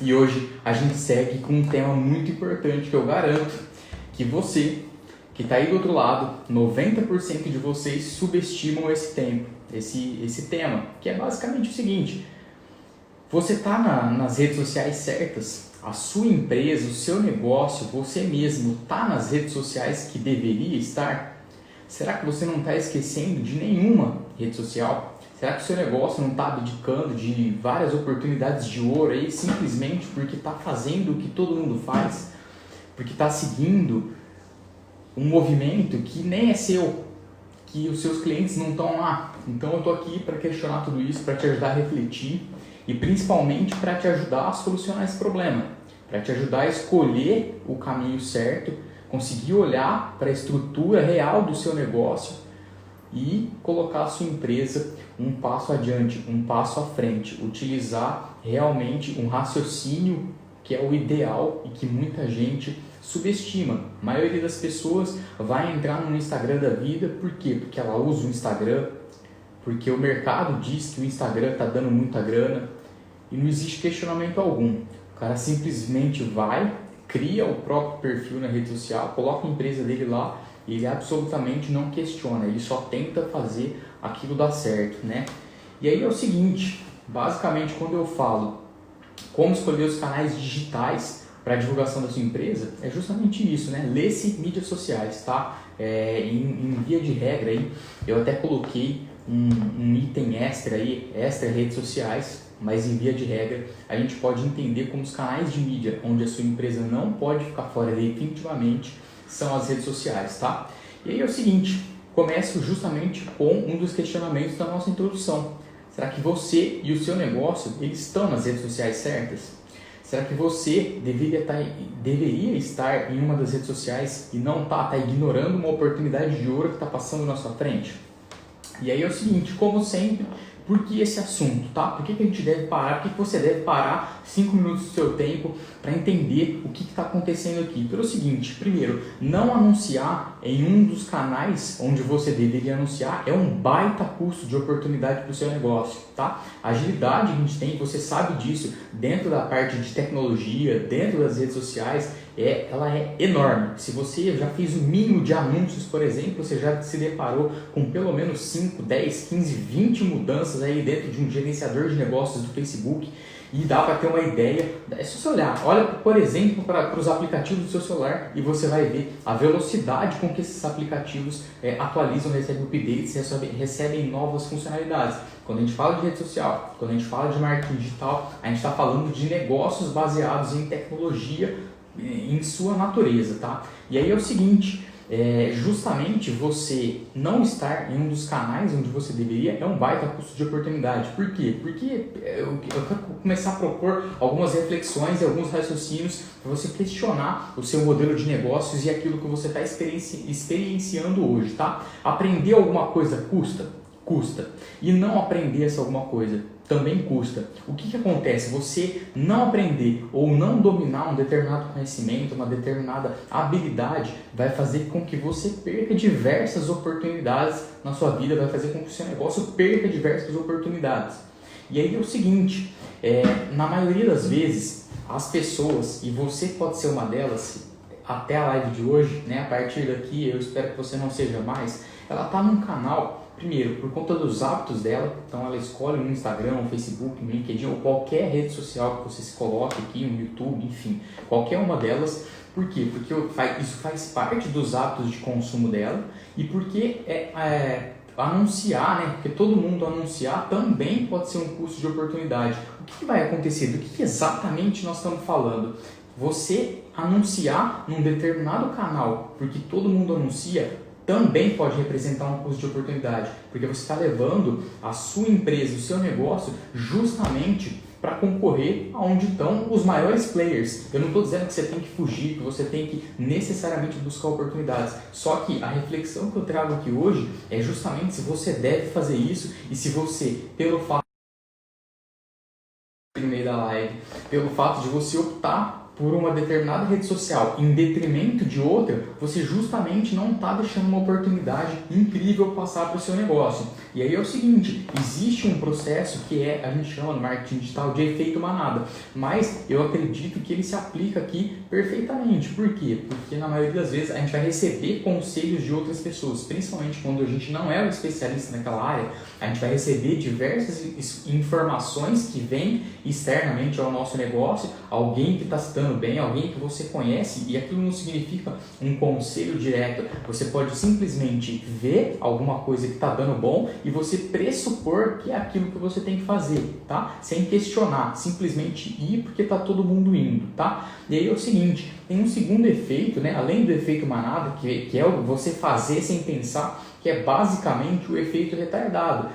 E hoje a gente segue com um tema muito importante que eu garanto que você, que está aí do outro lado, 90% de vocês subestimam esse tempo, esse tema, que é basicamente o seguinte: você está nas redes sociais certas? A sua empresa, o seu negócio, você mesmo está nas redes sociais que deveria estar? Será que você não está esquecendo de nenhuma rede social? Será que o seu negócio não está abdicando de várias oportunidades de ouro aí simplesmente porque está fazendo o que todo mundo faz? Porque está seguindo um movimento que nem é seu, que os seus clientes não estão lá? Então eu estou aqui para questionar tudo isso, para te ajudar a refletir e principalmente para te ajudar a solucionar esse problema, para te ajudar a escolher o caminho certo, conseguir olhar para a estrutura real do seu negócio e colocar a sua empresa um passo adiante, um passo à frente, utilizar realmente um raciocínio que é o ideal e que muita gente subestima. A maioria das pessoas vai entrar no Instagram da vida, por quê? Porque ela usa o Instagram, porque o mercado diz que o Instagram está dando muita grana e não existe questionamento algum. O cara simplesmente vai, cria o próprio perfil na rede social, coloca a empresa dele lá e ele absolutamente não questiona, ele só tenta fazer aquilo dar certo, né? E aí é o seguinte, basicamente quando eu falo como escolher os canais digitais para a divulgação da sua empresa, é justamente isso, né? Lê-se mídias sociais, tá? Em via de regra aí, eu até coloquei um item extra aí, extra redes sociais, mas em via de regra a gente pode entender como os canais de mídia onde a sua empresa não pode ficar fora definitivamente são as redes sociais, tá? E aí é o seguinte, começo justamente com um dos questionamentos da nossa introdução. Será que você e o seu negócio eles estão nas redes sociais certas? Será que você deveria estar em uma das redes sociais e não está ignorando uma oportunidade de ouro que está passando na sua frente? E aí é o seguinte, como sempre, por que esse assunto, tá? Por que a gente deve parar? Por que você deve parar 5 minutos do seu tempo para entender o que está acontecendo aqui? Pelo seguinte, primeiro, não anunciar em um dos canais onde você deveria anunciar é um baita custo de oportunidade para o seu negócio, tá? A agilidade que a gente tem, você sabe disso, dentro da parte de tecnologia, dentro das redes sociais, ela é enorme. Se você já fez o mínimo de anúncios, por exemplo, você já se deparou com pelo menos 5, 10, 15, 20 mudanças aí dentro de um gerenciador de negócios do Facebook e dá para ter uma ideia. É só você olha por exemplo para os aplicativos do seu celular e você vai ver a velocidade com que esses aplicativos atualizam, recebem updates, recebem novas funcionalidades. Quando a gente fala de rede social, quando a gente fala de marketing digital, a gente está falando de negócios baseados em tecnologia em sua natureza, tá? E aí é o seguinte, justamente você não estar em um dos canais onde você deveria é um baita custo de oportunidade. Por quê? Porque eu quero começar a propor algumas reflexões e alguns raciocínios para você questionar o seu modelo de negócios e aquilo que você está experienciando hoje, tá? Aprender alguma coisa custa? Custa. E não aprender essa alguma coisa também custa. O que acontece? Você não aprender ou não dominar um determinado conhecimento, uma determinada habilidade, vai fazer com que você perca diversas oportunidades na sua vida, vai fazer com que o seu negócio perca diversas oportunidades. E aí é o seguinte, na maioria das vezes, as pessoas, e você pode ser uma delas, até a live de hoje, né? A partir daqui, eu espero que você não seja mais, ela está num canal. Primeiro, por conta dos hábitos dela, então ela escolhe no Instagram, no Facebook, no LinkedIn ou qualquer rede social que você se coloque aqui, no YouTube, enfim, qualquer uma delas. Por quê? Porque isso faz parte dos hábitos de consumo dela e porque anunciar, né? Porque todo mundo anunciar também pode ser um custo de oportunidade. O que vai acontecer? Do que exatamente nós estamos falando? Você anunciar num determinado canal, porque todo mundo anuncia, também pode representar um custo de oportunidade, porque você está levando a sua empresa, o seu negócio, justamente para concorrer aonde estão os maiores players. Eu não estou dizendo que você tem que fugir, que você tem que necessariamente buscar oportunidades, só que a reflexão que eu trago aqui hoje é justamente se você deve fazer isso e se você, pelo fato no meio da live, pelo fato de você optar por uma determinada rede social em detrimento de outra, você justamente não está deixando uma oportunidade incrível passar para o seu negócio. E aí é o seguinte, existe um processo que a gente chama no marketing digital de efeito manada, mas eu acredito que ele se aplica aqui perfeitamente. Por quê? Porque na maioria das vezes a gente vai receber conselhos de outras pessoas, principalmente quando a gente não é um especialista naquela área, a gente vai receber diversas informações que vêm externamente ao nosso negócio, alguém que está se dando bem, alguém que você conhece, e aquilo não significa um conselho direto. Você pode simplesmente ver alguma coisa que está dando bom e você pressupor que é aquilo que você tem que fazer, tá? Sem questionar, simplesmente ir porque está todo mundo indo, tá? E aí é o seguinte, tem um segundo efeito, né? Além do efeito manada, que é o você fazer sem pensar, que é basicamente o efeito retardado.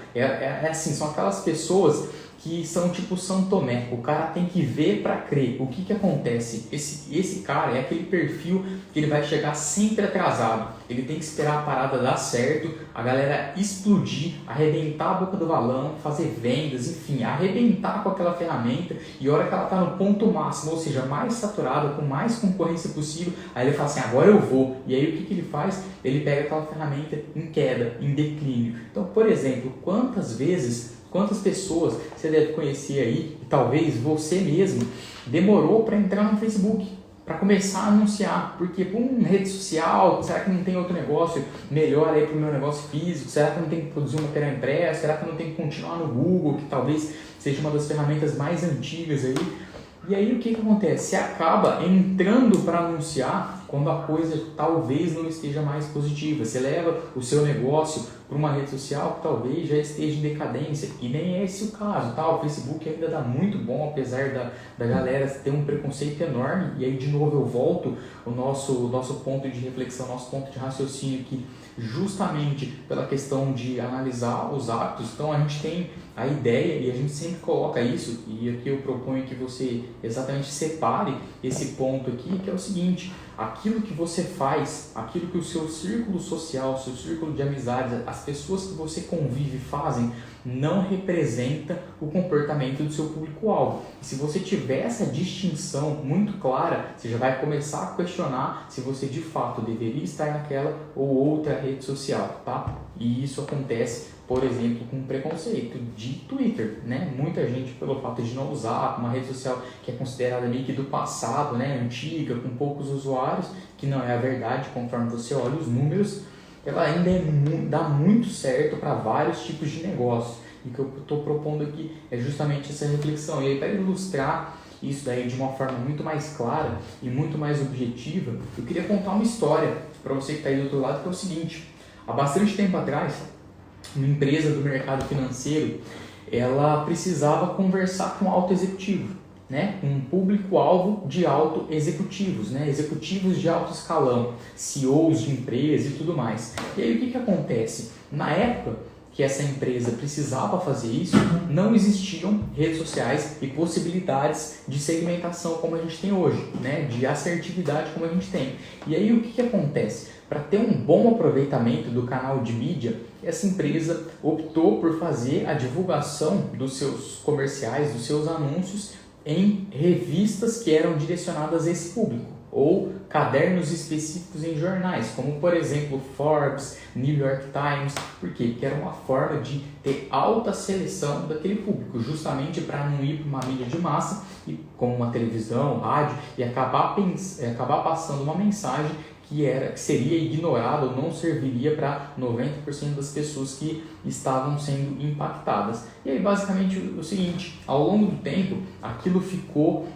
Assim, são aquelas pessoas que são tipo São Tomé, o cara tem que ver para crer. O que acontece? Esse cara é aquele perfil que ele vai chegar sempre atrasado, ele tem que esperar a parada dar certo, a galera explodir, arrebentar a boca do balão, fazer vendas, enfim, arrebentar com aquela ferramenta, e a hora que ela está no ponto máximo, ou seja, mais saturada, com mais concorrência possível, aí ele fala assim, agora eu vou. E aí o que ele faz? Ele pega aquela ferramenta em queda, em declínio. Então, por exemplo, quantas pessoas você deve conhecer aí, e talvez você mesmo, demorou para entrar no Facebook, para começar a anunciar, porque rede social, será que não tem outro negócio melhor aí para o meu negócio físico? Será que não tem que produzir um material impresso? Será que não tem que continuar no Google, que talvez seja uma das ferramentas mais antigas aí? E aí o que acontece? Você acaba entrando para anunciar quando a coisa talvez não esteja mais positiva. Você leva o seu negócio para uma rede social que talvez já esteja em decadência, e nem é esse o caso, tá? O Facebook ainda dá muito bom, apesar da galera ter um preconceito enorme. E aí de novo eu volto o nosso ponto de reflexão, nosso ponto de raciocínio aqui, justamente pela questão de analisar os hábitos. Então a gente tem a ideia, e a gente sempre coloca isso, e aqui eu proponho que você exatamente separe esse ponto aqui, que é o seguinte: aquilo que você faz, aquilo que o seu círculo social, o seu círculo de amizades, as pessoas que você convive fazem, não representa o comportamento do seu público-alvo. E se você tiver essa distinção muito clara, você já vai começar a questionar se você de fato deveria estar naquela ou outra rede social, tá? E isso acontece, por exemplo, com preconceito de Twitter, né? Muita gente, pelo fato de não usar uma rede social que é considerada meio que do passado, né? Antiga, com poucos usuários, que não é a verdade, conforme você olha os números, ela ainda dá muito certo para vários tipos de negócios. E o que eu estou propondo aqui é justamente essa reflexão. E aí, para ilustrar isso daí de uma forma muito mais clara e muito mais objetiva, eu queria contar uma história para você que está aí do outro lado, que é o seguinte: há bastante tempo atrás, uma empresa do mercado financeiro, ela precisava conversar com um alto executivo, né? Um público-alvo de alto executivos, né? Executivos de alto escalão, CEOs de empresas e tudo mais. E aí o que acontece? Na época que essa empresa precisava fazer isso, não existiam redes sociais e possibilidades de segmentação como a gente tem hoje, né? De assertividade como a gente tem. E aí o que acontece? Para ter um bom aproveitamento do canal de mídia, essa empresa optou por fazer a divulgação dos seus comerciais, dos seus anúncios em revistas que eram direcionadas a esse público, ou cadernos específicos em jornais, como por exemplo Forbes, New York Times. Por quê? Porque era uma forma de ter alta seleção daquele público, justamente para não ir para uma mídia de massa, como uma televisão, rádio, e acabar passando uma mensagem que seria ignorada ou não serviria para 90% das pessoas que estavam sendo impactadas. E aí basicamente o seguinte: ao longo do tempo aquilo ficou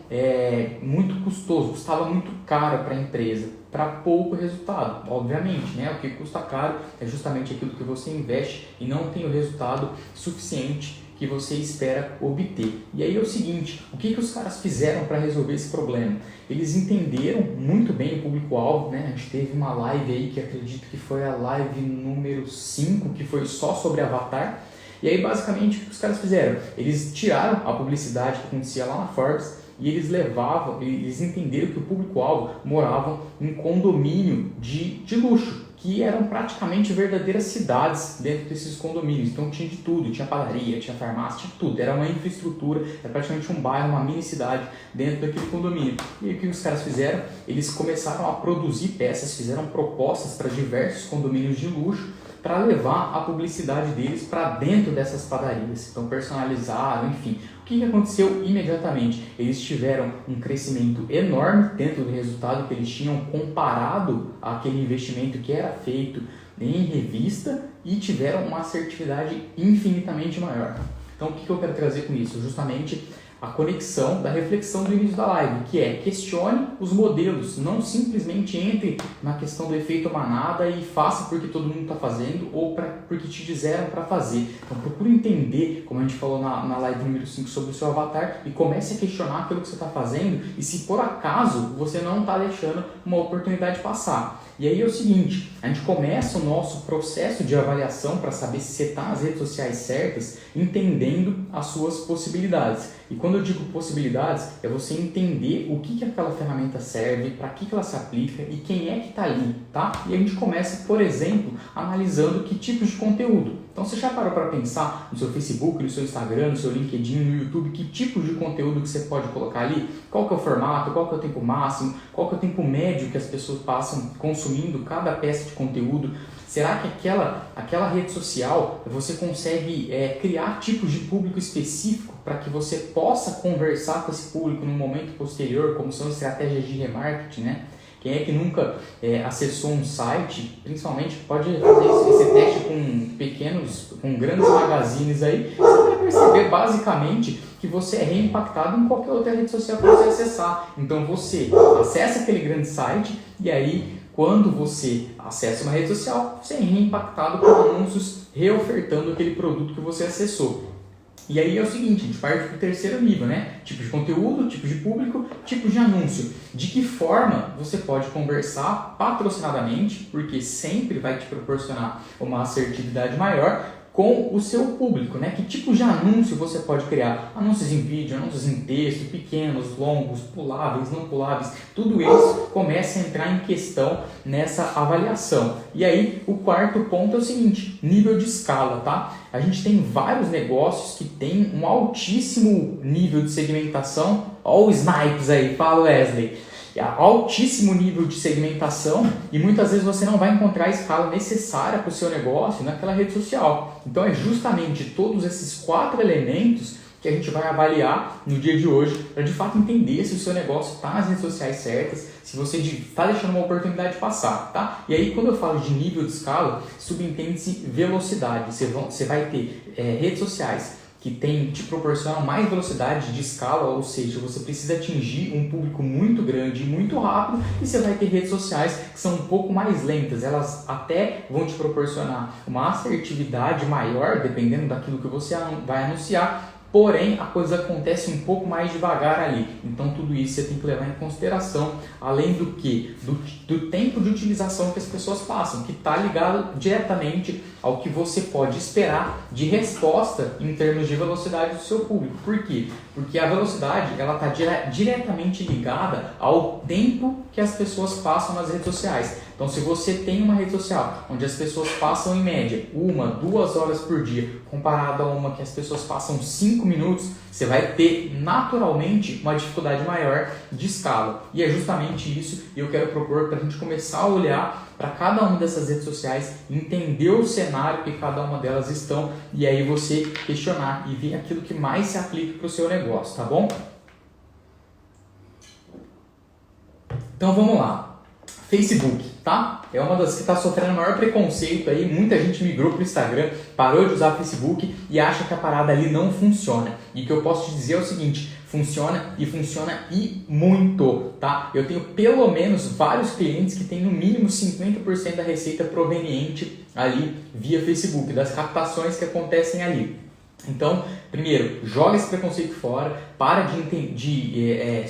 muito custoso, custava muito caro para a empresa, para pouco resultado, obviamente, né? O que custa caro é justamente aquilo que você investe e não tem o resultado suficiente que você espera obter. E aí é o seguinte: o que os caras fizeram para resolver esse problema? Eles entenderam muito bem o público-alvo, né? A gente teve uma live aí que acredito que foi a live número 5, que foi só sobre Avatar. E aí basicamente o que os caras fizeram? Eles tiraram a publicidade que acontecia lá na Forbes e eles entenderam que o público-alvo morava em condomínio de luxo, que eram praticamente verdadeiras cidades dentro desses condomínios. Então tinha de tudo, tinha padaria, tinha farmácia, tinha tudo. Era uma infraestrutura, era praticamente um bairro, uma mini cidade dentro daquele condomínio. E aí o que os caras fizeram? Eles começaram a produzir peças, fizeram propostas para diversos condomínios de luxo para levar a publicidade deles para dentro dessas padarias. Então personalizaram, enfim. O que aconteceu imediatamente? Eles tiveram um crescimento enorme dentro do resultado que eles tinham comparado àquele investimento que era feito em revista e tiveram uma assertividade infinitamente maior. Então o que eu quero trazer com isso? Justamente a conexão da reflexão do início da live, que é questione os modelos, não simplesmente entre na questão do efeito manada e faça porque todo mundo está fazendo ou porque te disseram para fazer. Então procure entender, como a gente falou na live número 5 sobre o seu avatar, e comece a questionar aquilo que você está fazendo e se por acaso você não está deixando uma oportunidade passar. E aí é o seguinte, a gente começa o nosso processo de avaliação para saber se você está nas redes sociais certas, entendendo as suas possibilidades. E quando eu digo possibilidades, é você entender o que aquela ferramenta serve, para que ela se aplica e quem é que está ali, tá? E a gente começa, por exemplo, analisando que tipos de conteúdo. Então você já parou para pensar no seu Facebook, no seu Instagram, no seu LinkedIn, no YouTube, que tipos de conteúdo que você pode colocar ali? Qual que é o formato, qual que é o tempo máximo, qual que é o tempo médio que as pessoas passam consumindo cada peça de conteúdo? Será que aquela rede social você consegue criar tipos de público específico para que você possa conversar com esse público no momento posterior, como são estratégias de remarketing, né? Quem é que nunca acessou um site, principalmente pode fazer esse teste com grandes magazines aí, você vai perceber basicamente que você é reimpactado em qualquer outra rede social que você acessar. Então você acessa aquele grande site e aí quando você acessa uma rede social, você é reimpactado com anúncios reofertando aquele produto que você acessou. E aí é o seguinte, a gente parte para o terceiro nível, né? Tipo de conteúdo, tipo de público, tipo de anúncio. De que forma você pode conversar patrocinadamente, porque sempre vai te proporcionar uma assertividade maior com o seu público, né? Que tipo de anúncio você pode criar? Anúncios em vídeo, anúncios em texto, pequenos, longos, puláveis, não puláveis, tudo isso começa a entrar em questão nessa avaliação. E aí o quarto ponto é o seguinte, nível de escala, tá? A gente tem vários negócios que tem um altíssimo nível de segmentação. Olha o Snipes aí, fala Wesley. Altíssimo nível de segmentação e muitas vezes você não vai encontrar a escala necessária para o seu negócio naquela rede social. Então é justamente todos esses 4 elementos que a gente vai avaliar no dia de hoje para de fato entender se o seu negócio está nas redes sociais certas, se você está deixando uma oportunidade passar, tá? E aí quando eu falo de nível de escala, subentende-se velocidade. Você vai ter redes sociais que te proporcionam mais velocidade de escala, ou seja, você precisa atingir um público muito grande e muito rápido, e você vai ter redes sociais que são um pouco mais lentas, elas até vão te proporcionar uma assertividade maior, dependendo daquilo que você vai anunciar, porém a coisa acontece um pouco mais devagar ali. Então tudo isso você tem que levar em consideração, além do que? Do tempo de utilização que as pessoas passam, que está ligado diretamente ao que você pode esperar de resposta em termos de velocidade do seu público. Por quê? Porque a velocidade está diretamente ligada ao tempo que as pessoas passam nas redes sociais. Então, se você tem uma rede social onde as pessoas passam em média 1-2 horas por dia, comparado a uma que as pessoas passam 5 minutos, você vai ter naturalmente uma dificuldade maior de escala. E é justamente isso que eu quero propor para a gente começar a olhar para cada uma dessas redes sociais, entender o cenário que cada uma delas estão e aí você questionar e ver aquilo que mais se aplica para o seu negócio, tá bom? Então vamos lá. Facebook, tá? É uma das que está sofrendo o maior preconceito aí, muita gente migrou para o Instagram, parou de usar Facebook e acha que a parada ali não funciona. E o que eu posso te dizer é o seguinte, funciona e muito, tá? Eu tenho pelo menos vários clientes que têm no mínimo 50% da receita proveniente ali via Facebook, das captações que acontecem ali. Então, primeiro, joga esse preconceito fora, para de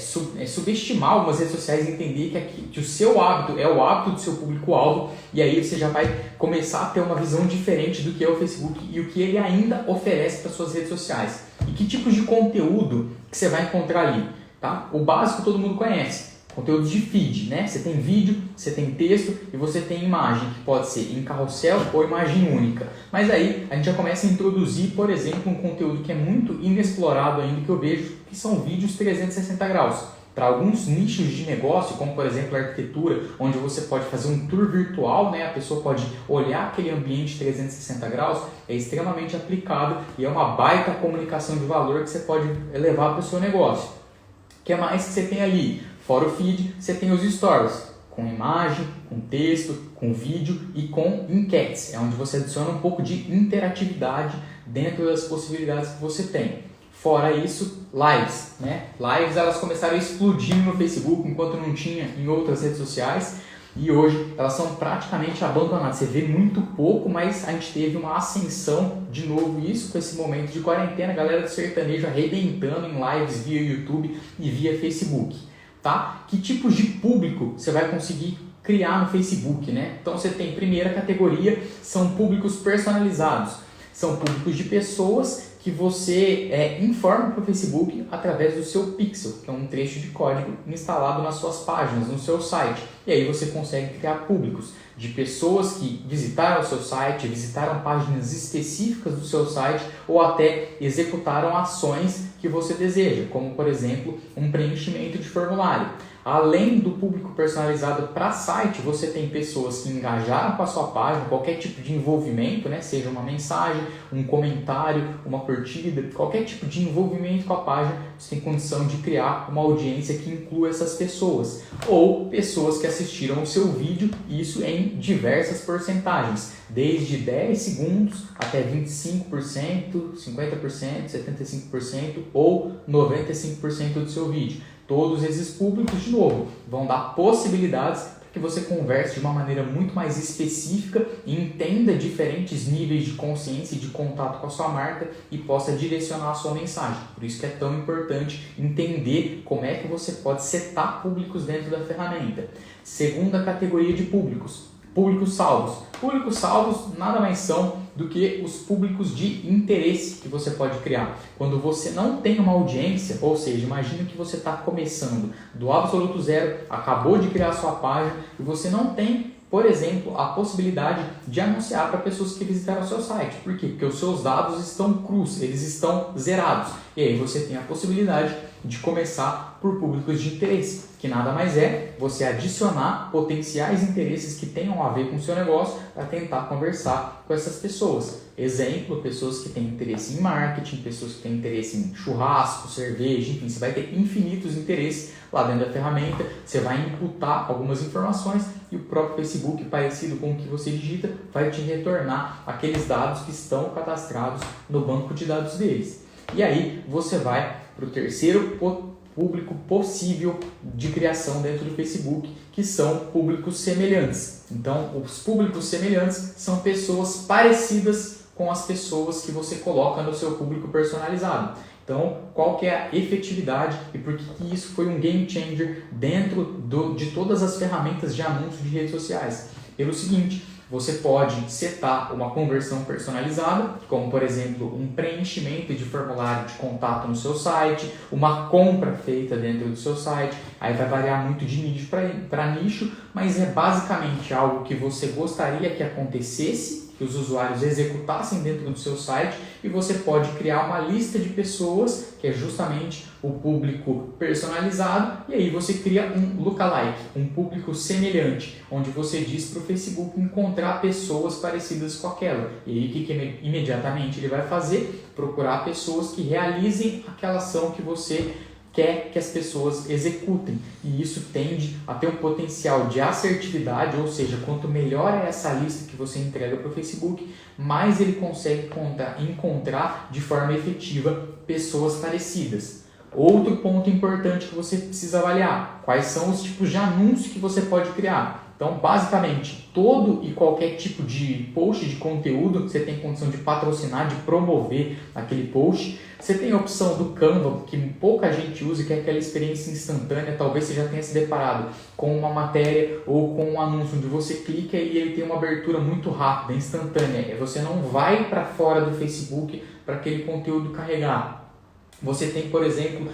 subestimar algumas redes sociais e entender que o seu hábito é o hábito do seu público-alvo e aí você já vai começar a ter uma visão diferente do que é o Facebook e o que ele ainda oferece para suas redes sociais. E que tipos de conteúdo que você vai encontrar ali, tá? O básico todo mundo conhece. conteúdos de feed, né? Você tem vídeo, você tem texto e você tem imagem, que pode ser em carrossel ou imagem única. Mas aí a gente já começa a introduzir, por exemplo, um conteúdo que é muito inexplorado ainda, que eu vejo, que são vídeos 360 graus. Para alguns nichos de negócio, como por exemplo a arquitetura, onde você pode fazer um tour virtual, né? A pessoa pode olhar aquele ambiente 360 graus, é extremamente aplicado e é uma baita comunicação de valor que você pode levar para o seu negócio. O que mais que você tem ali? Fora o feed, você tem os stories, com imagem, com texto, com vídeo e com enquetes. É onde você adiciona um pouco de interatividade dentro das possibilidades que você tem. Fora isso, lives, né? Lives elas começaram a explodir no Facebook enquanto não tinha em outras redes sociais e hoje elas são praticamente abandonadas. Você vê muito pouco, mas a gente teve uma ascensão de novo isso com esse momento de quarentena, a galera do sertanejo arrebentando em lives via YouTube e via Facebook, tá? Que tipos de público você vai conseguir criar no Facebook, né? Então você tem primeira categoria, são públicos personalizados, são públicos de pessoas que você informa para o Facebook através do seu pixel, que é um trecho de código instalado nas suas páginas, no seu site. E aí você consegue criar públicos de pessoas que visitaram o seu site, visitaram páginas específicas do seu site ou até executaram ações que você deseja, como por exemplo um preenchimento de formulário. Além do público personalizado para site, você tem pessoas que engajaram com a sua página, qualquer tipo de envolvimento, né? Seja uma mensagem, um comentário, uma curtida, qualquer tipo de envolvimento com a página, você tem condição de criar uma audiência que inclua essas pessoas. Ou pessoas que assistiram o seu vídeo, isso em diversas porcentagens, desde 10 segundos até 25%, 50%, 75% ou 95% do seu vídeo. Todos esses públicos, de novo, vão dar possibilidades para que você converse de uma maneira muito mais específica e entenda diferentes níveis de consciência e de contato com a sua marca e possa direcionar a sua mensagem. Por isso que é tão importante entender como é que você pode setar públicos dentro da ferramenta. Segunda categoria de públicos, públicos salvos. Públicos salvos nada mais são do que os públicos de interesse que você pode criar. Quando você não tem uma audiência, ou seja, imagina que você está começando do absoluto zero, acabou de criar a sua página e você não tem, por exemplo, a possibilidade de anunciar para pessoas que visitaram o seu site. Por quê? Porque os seus dados estão crus, eles estão zerados. E aí você tem a possibilidade de começar por públicos de interesse, que nada mais é você adicionar potenciais interesses que tenham a ver com o seu negócio para tentar conversar com essas pessoas. Exemplo, pessoas que têm interesse em marketing, pessoas que têm interesse em churrasco, cerveja, enfim, você vai ter infinitos interesses lá dentro da ferramenta, você vai imputar algumas informações e o próprio Facebook, parecido com o que você digita, vai te retornar aqueles dados que estão cadastrados no banco de dados deles. E aí você vai para o terceiro público possível de criação dentro do Facebook, que são públicos semelhantes. Então, os públicos semelhantes são pessoas parecidas com as pessoas que você coloca no seu público personalizado. Então, qual que é a efetividade e por que isso foi um game changer dentro de todas as ferramentas de anúncio de redes sociais? Pelo seguinte, você pode setar uma conversão personalizada, como por exemplo um preenchimento de formulário de contato no seu site, uma compra feita dentro do seu site, aí vai variar muito de nicho para nicho, mas é basicamente algo que você gostaria que acontecesse, que os usuários executassem dentro do seu site e você pode criar uma lista de pessoas, que é justamente o público personalizado, e aí você cria um lookalike, um público semelhante, onde você diz para o Facebook encontrar pessoas parecidas com aquela. E aí o que imediatamente ele vai fazer? Procurar pessoas que realizem aquela ação que você quer que as pessoas executem, e isso tende a ter um potencial de assertividade, ou seja, quanto melhor é essa lista que você entrega para o Facebook, mais ele consegue encontrar de forma efetiva pessoas parecidas. Outro ponto importante que você precisa avaliar: quais são os tipos de anúncio que você pode criar. Então, basicamente, todo e qualquer tipo de post de conteúdo, você tem condição de patrocinar, de promover aquele post. Você tem a opção do Canva, que pouca gente usa, que é aquela experiência instantânea. Talvez você já tenha se deparado com uma matéria ou com um anúncio onde você clica e ele tem uma abertura muito rápida, instantânea. Você não vai para fora do Facebook para aquele conteúdo carregar. Você tem, por exemplo,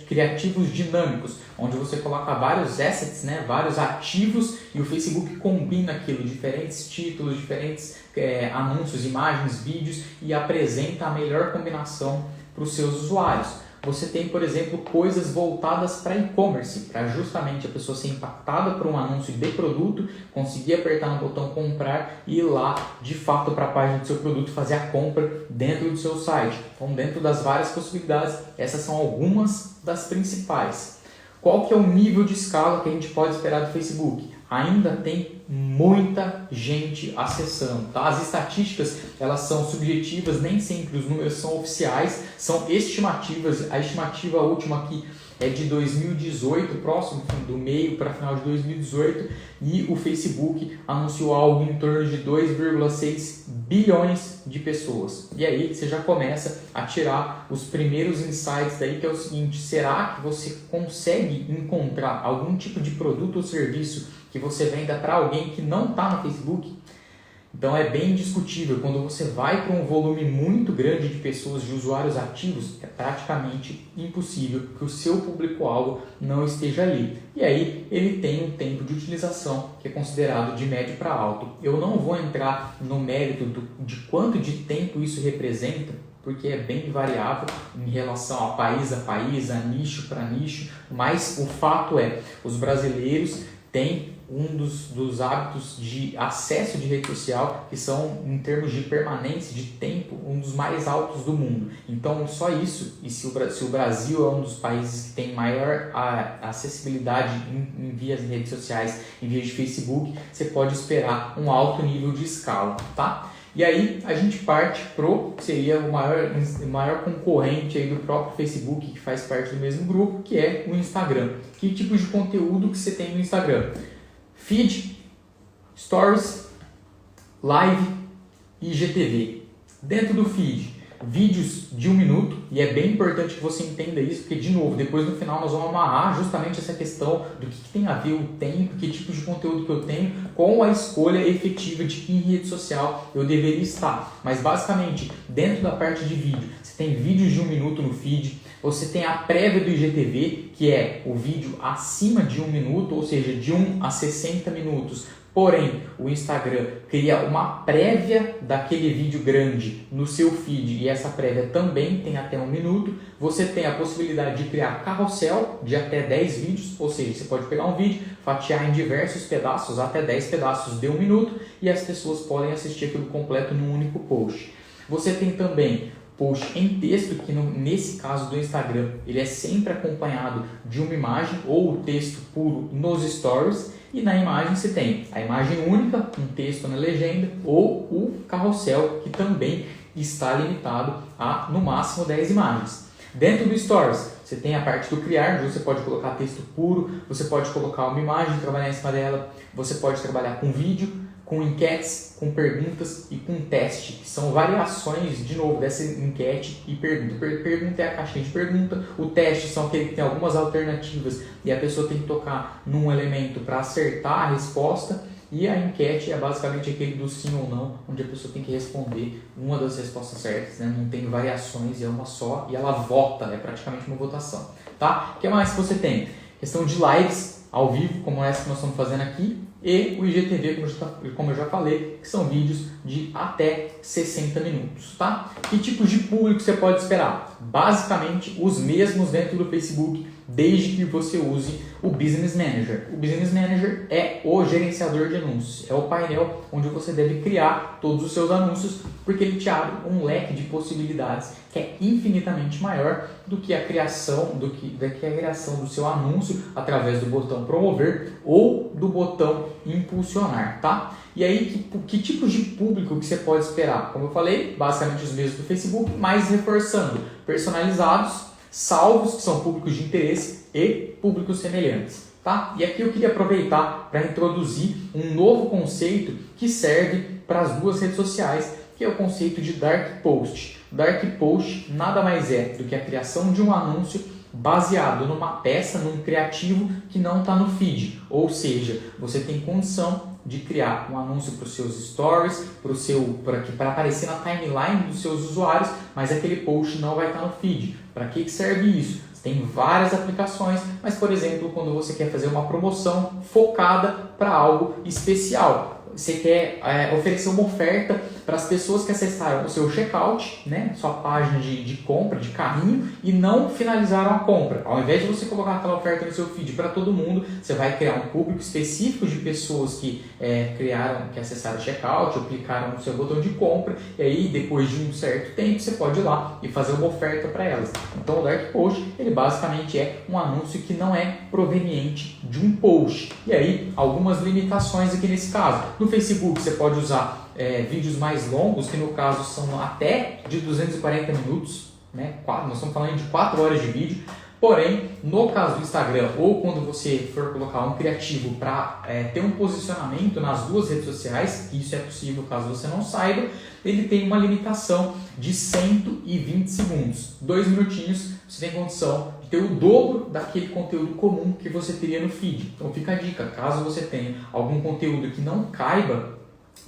criativos dinâmicos, onde você coloca vários assets, né, vários ativos, e o Facebook combina aquilo, diferentes títulos, diferentes anúncios, imagens, vídeos, e apresenta a melhor combinação para os seus usuários. Você tem, por exemplo, coisas voltadas para e-commerce, para justamente a pessoa ser impactada por um anúncio de produto, conseguir apertar no botão comprar e ir lá, de fato, para a página do seu produto e fazer a compra dentro do seu site. Então, dentro das várias possibilidades, essas são algumas das principais. Qual que é o nível de escala que a gente pode esperar do Facebook? Ainda tem muita gente acessando, tá? As estatísticas, elas são subjetivas, nem sempre os números são oficiais, são estimativas. A estimativa última aqui é de 2018, próximo do meio para final de 2018, e o Facebook anunciou algo em torno de 2,6 bilhões de pessoas. E aí você já começa a tirar os primeiros insights daí, que é o seguinte: será que você consegue encontrar algum tipo de produto ou serviço que você venda para alguém que não está no Facebook? Então é bem discutível. Quando você vai para um volume muito grande de pessoas, de usuários ativos, é praticamente impossível que o seu público-alvo não esteja ali. E aí ele tem um tempo de utilização que é considerado de médio para alto. Eu não vou entrar no mérito de quanto de tempo isso representa, porque é bem variável em relação a país, a nicho para nicho, mas o fato é, os brasileiros têm um dos hábitos de acesso de rede social que são, em termos de permanência, de tempo, um dos mais altos do mundo. Então, só isso, e se o Brasil é um dos países que tem maior acessibilidade em vias de redes sociais, em vias de Facebook, você pode esperar um alto nível de escala, tá? E aí a gente parte que seria o maior concorrente aí do próprio Facebook, que faz parte do mesmo grupo, que é o Instagram. Que tipo de conteúdo que você tem no Instagram? Feed, Stories, Live e IGTV. Dentro do feed, vídeos de 1 minuto, e é bem importante que você entenda isso, porque, de novo, depois no final nós vamos amarrar justamente essa questão do que tem a ver o tempo, que tipo de conteúdo que eu tenho, com a escolha efetiva de que rede social eu deveria estar. Mas, basicamente, dentro da parte de vídeo, você tem vídeos de 1 minuto no feed, você tem a prévia do IGTV, que é o vídeo acima de 1 minuto, ou seja, de 1 a 60 minutos. Porém, o Instagram cria uma prévia daquele vídeo grande no seu feed, e essa prévia também tem até 1 minuto. Você tem a possibilidade de criar carrossel de até 10 vídeos, ou seja, você pode pegar um vídeo, fatiar em diversos pedaços, até 10 pedaços de 1 minuto, e as pessoas podem assistir aquilo completo num único post. Você tem também post em texto, que nesse caso do Instagram, ele é sempre acompanhado de uma imagem ou o texto puro nos stories, e na imagem você tem a imagem única, um texto na legenda, ou o carrossel, que também está limitado a no máximo 10 imagens. Dentro do Stories, você tem a parte do criar, onde você pode colocar texto puro, você pode colocar uma imagem, trabalhar em cima dela, você pode trabalhar com vídeo, com enquetes, com perguntas e com teste, que são variações, de novo, dessa enquete e pergunta. Pergunta é a caixinha de pergunta, o teste são aquele que tem algumas alternativas e a pessoa tem que tocar num elemento para acertar a resposta, e a enquete é basicamente aquele do sim ou não, onde a pessoa tem que responder uma das respostas certas, né? Não tem variações, é uma só, e ela vota, é praticamente uma votação. Tá? O que mais que você tem? Questão de lives ao vivo, como essa que nós estamos fazendo aqui, e o IGTV, como eu já falei, que são vídeos de até 60 minutos, tá? Que tipos de público você pode esperar? Basicamente, os mesmos dentro do Facebook, desde que você use o Business Manager. O Business Manager é o gerenciador de anúncios, é o painel onde você deve criar todos os seus anúncios, porque ele te abre um leque de possibilidades que é infinitamente maior do que a criação do seu anúncio através do botão promover ou do botão impulsionar, tá? E aí, que tipos de público que você pode esperar? Como eu falei, basicamente os mesmos do Facebook, mas reforçando, personalizados, salvos, que são públicos de interesse, e públicos semelhantes, tá? E aqui eu queria aproveitar para introduzir um novo conceito que serve para as duas redes sociais, que é o conceito de Dark Post. Dark Post nada mais é do que a criação de um anúncio baseado numa peça, num criativo que não está no feed. Ou seja, você tem condição de criar um anúncio para os seus stories, para aparecer na timeline dos seus usuários, mas aquele post não vai estar no feed. Para que serve isso? Tem várias aplicações, mas por exemplo, quando você quer fazer uma promoção focada para algo especial, você quer oferecer uma oferta para as pessoas que acessaram o seu checkout, né, sua página de compra, de carrinho, e não finalizaram a compra. Ao invés de você colocar aquela oferta no seu feed para todo mundo, você vai criar um público específico de pessoas que que acessaram o checkout ou clicaram no seu botão de compra, e aí depois de um certo tempo você pode ir lá e fazer uma oferta para elas. Então o Dark Post, ele basicamente é um anúncio que não é proveniente de um post. E aí algumas limitações aqui nesse caso. No Facebook você pode usar vídeos mais longos, que no caso são até de 240 minutos, né? Nós estamos falando de 4 horas de vídeo. Porém, no caso do Instagram, ou quando você for colocar um criativo para ter um posicionamento nas duas redes sociais, isso é possível caso você não saiba, ele tem uma limitação de 120 segundos. 2 minutinhos você tem condição de ter o dobro daquele conteúdo comum que você teria no feed. Então fica a dica, caso você tenha algum conteúdo que não caiba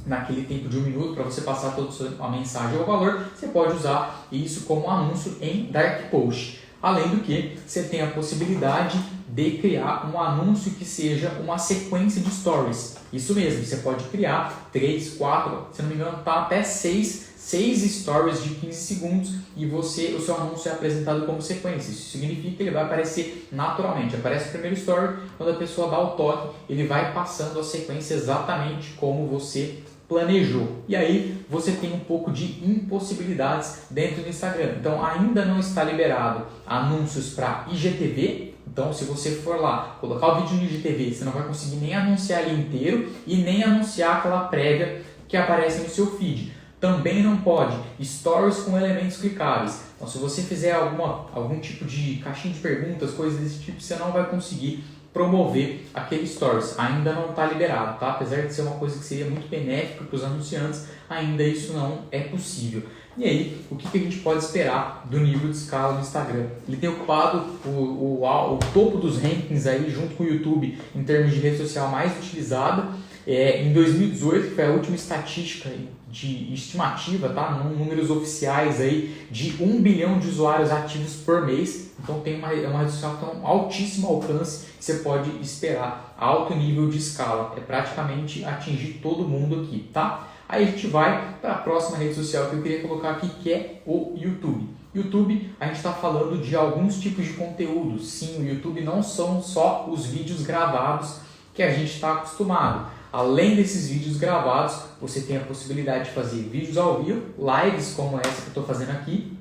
naquele tempo de 1 minuto para você passar toda a mensagem ou valor, você pode usar isso como anúncio em Dark Post. Além do que, você tem a possibilidade de criar um anúncio que seja uma sequência de stories. Isso mesmo, você pode criar 3, 4, se não me engano, tá até 6 stories de 15 segundos e o seu anúncio é apresentado como sequência. Isso significa que ele vai aparecer naturalmente. Aparece o primeiro story, quando a pessoa dá o toque, ele vai passando a sequência exatamente como você planejou. E aí você tem um pouco de impossibilidades dentro do Instagram. Então ainda não está liberado anúncios para IGTV. Então se você for lá colocar o vídeo no IGTV, você não vai conseguir nem anunciar ele inteiro e nem anunciar aquela prévia que aparece no seu feed. Também não pode stories com elementos clicáveis. Então se você fizer algum tipo de caixinha de perguntas, coisas desse tipo, você não vai conseguir promover aquele stories, ainda não está liberado, tá? Apesar de ser uma coisa que seria muito benéfica para os anunciantes, ainda isso não é possível. E aí, o que a gente pode esperar do nível de escala do Instagram? Ele tem ocupado o topo dos rankings aí, junto com o YouTube, em termos de rede social mais utilizada. Em 2018, que foi a última estatística de estimativa, tá? Números oficiais aí, de 1 bilhão de usuários ativos por mês. Então tem uma rede social com um altíssimo alcance que você pode esperar alto nível de escala. É praticamente atingir todo mundo aqui, tá? Aí a gente vai para a próxima rede social que eu queria colocar aqui, que é o YouTube. YouTube, a gente está falando de alguns tipos de conteúdo. Sim, o YouTube não são só os vídeos gravados que a gente está acostumado. Além desses vídeos gravados, você tem a possibilidade de fazer vídeos ao vivo, lives como essa que eu estou fazendo aqui.